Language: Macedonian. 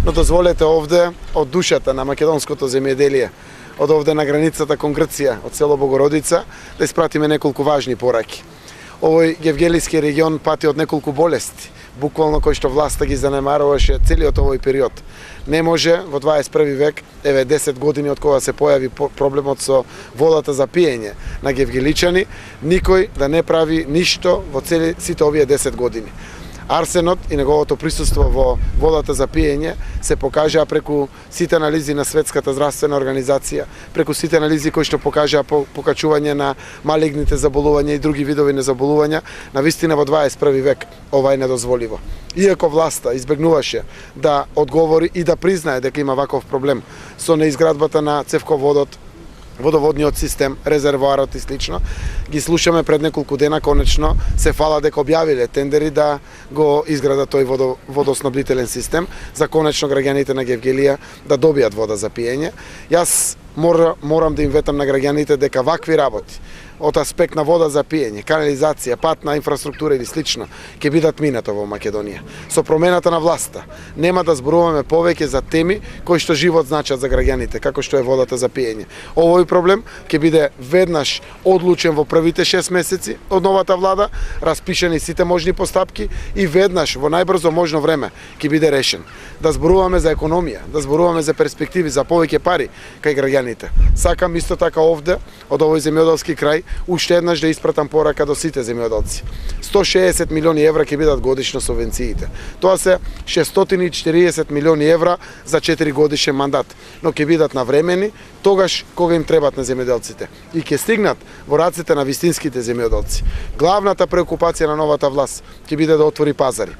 Но дозволете овде од душата на македонското земјоделие, од овде на границата кон Грција, од село Богородица, да испратиме неколку важни пораки. Овој Гевгелиски регион пати од неколку болести, буквално кои што власта ги занемаруваше целиот овој период. Не може во 21 век, еве 10 години од кога се појави проблемот со водата за пиење на гевгеличани, никој да не прави ништо во сите овие 10 години. Арсенот и неговото присуство во водата за пиење се покажаа преку сите анализи на Светската здравствена организација, преку сите анализи кои што покажаа покачување на малигните заболувања и други видови на заболувања. Навистина во 21 век ова е недозволиво. Иако власта избегнуваше да одговори и да признае дека има ваков проблем со неизградбата на цевководот, водоводниот систем, резервоарот и слично, ги слушаме пред неколку дена конечно се фала дека објавиле тендери да го изградат тој водоснабдителен систем за конечно граѓаните на Гевгелија да добијат вода за пиење. Јас морам да им ветам на граѓаните дека вакви работи од аспект на вода за пиење, канализација, патна инфраструктура или слично ќе бидат минато во Македонија. Со промената на власта нема да зборуваме повеќе за теми кои што живот значат за граѓаните, како што е водата за пиење. Овој проблем ќе биде веднаш одлучен во првите 6 месеци од новата влада, распишани сите можни постапки и веднаш во најбрзо можно време ќе биде решен. Да зборуваме за економија, да зборуваме за перспективи, за повеќе пари кај граѓаните. Сакам исто така овде од овој земјоделски крај уште еднаш да испратам порака до сите земјоделци. 160 милиони евра ќе бидат годишно субвенциите. Тоа се 640 милиони евра за 4 годишен мандат, но ќе бидат навремени тогаш кога им требат на земјоделците и ќе стигнат во рацете на вистинските земјоделци. Главната преокупација на новата власт ќе биде да отвори пазари.